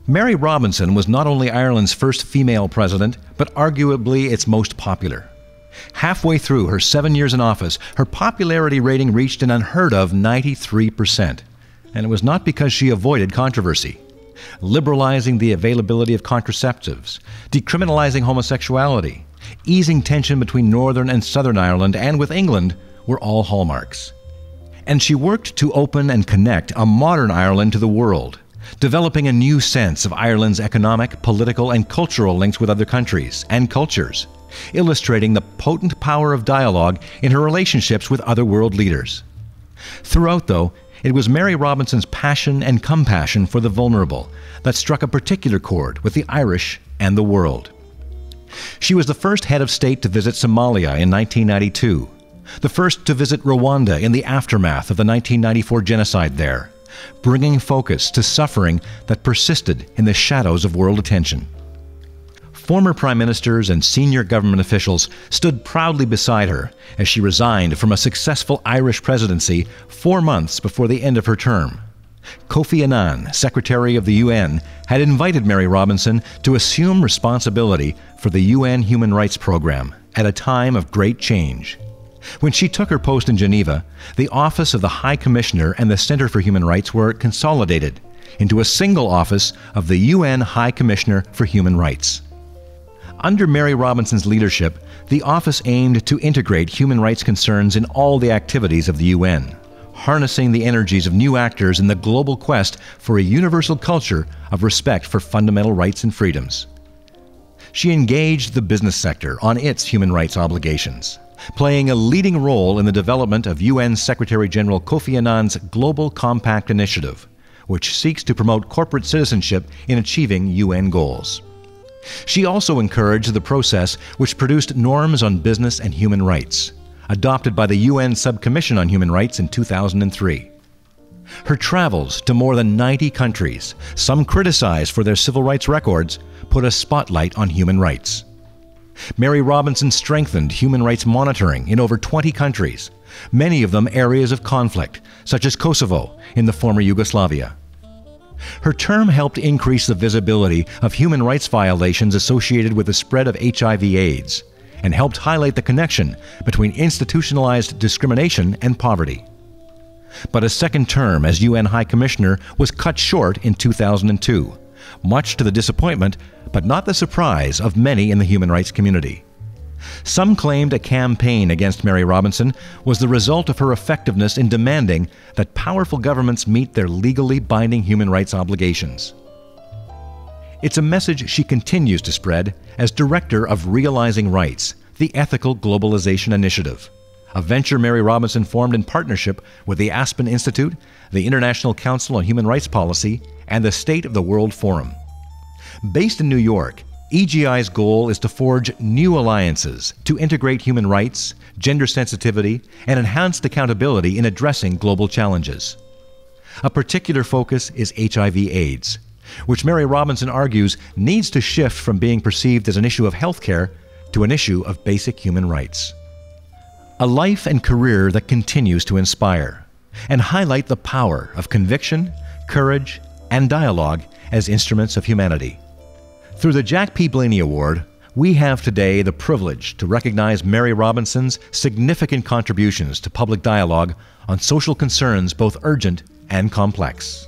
Mary Robinson was not only Ireland's first female president, but arguably its most popular. Halfway through her 7 years in office, her popularity rating reached an unheard of 93%. And it was not because she avoided controversy. Liberalizing the availability of contraceptives, decriminalizing homosexuality, easing tension between Northern and Southern Ireland and with England were all hallmarks. And she worked to open and connect a modern Ireland to the world, developing a new sense of Ireland's economic, political, and cultural links with other countries and cultures, illustrating the potent power of dialogue in her relationships with other world leaders. Throughout, though, it was Mary Robinson's passion and compassion for the vulnerable that struck a particular chord with the Irish and the world. She was the first head of state to visit Somalia in 1992, the first to visit Rwanda in the aftermath of the 1994 genocide there, bringing focus to suffering that persisted in the shadows of world attention. Former prime ministers and senior government officials stood proudly beside her as she resigned from a successful Irish presidency 4 months before the end of her term. Kofi Annan, Secretary of the UN, had invited Mary Robinson to assume responsibility for the UN Human Rights Program at a time of great change. When she took her post in Geneva, the Office of the High Commissioner and the Center for Human Rights were consolidated into a single office of the UN High Commissioner for Human Rights. Under Mary Robinson's leadership, the office aimed to integrate human rights concerns in all the activities of the UN, harnessing the energies of new actors in the global quest for a universal culture of respect for fundamental rights and freedoms. She engaged the business sector on its human rights obligations, playing a leading role in the development of UN Secretary-General Kofi Annan's Global Compact Initiative, which seeks to promote corporate citizenship in achieving UN goals. She also encouraged the process which produced norms on business and human rights, adopted by the UN Subcommission on Human Rights in 2003. Her travels to more than 90 countries, some criticized for their civil rights records, put a spotlight on human rights. Mary Robinson strengthened human rights monitoring in over 20 countries, many of them areas of conflict, such as Kosovo in the former Yugoslavia. Her term helped increase the visibility of human rights violations associated with the spread of HIV/AIDS, and helped highlight the connection between institutionalized discrimination and poverty. But a second term as UN High Commissioner was cut short in 2002, much to the disappointment, but not the surprise, of many in the human rights community. Some claimed a campaign against Mary Robinson was the result of her effectiveness in demanding that powerful governments meet their legally binding human rights obligations. It's a message she continues to spread as Director of Realizing Rights, the Ethical Globalization Initiative, a venture Mary Robinson formed in partnership with the Aspen Institute, the International Council on Human Rights Policy, and the State of the World Forum. Based in New York, EGI's goal is to forge new alliances to integrate human rights, gender sensitivity, and enhanced accountability in addressing global challenges. A particular focus is HIV/AIDS, which Mary Robinson argues needs to shift from being perceived as an issue of healthcare to an issue of basic human rights. A life and career that continues to inspire and highlight the power of conviction, courage, and dialogue as instruments of humanity. Through the Jack Blaney Award, we have today the privilege to recognize Mary Robinson's significant contributions to public dialogue on social concerns both urgent and complex.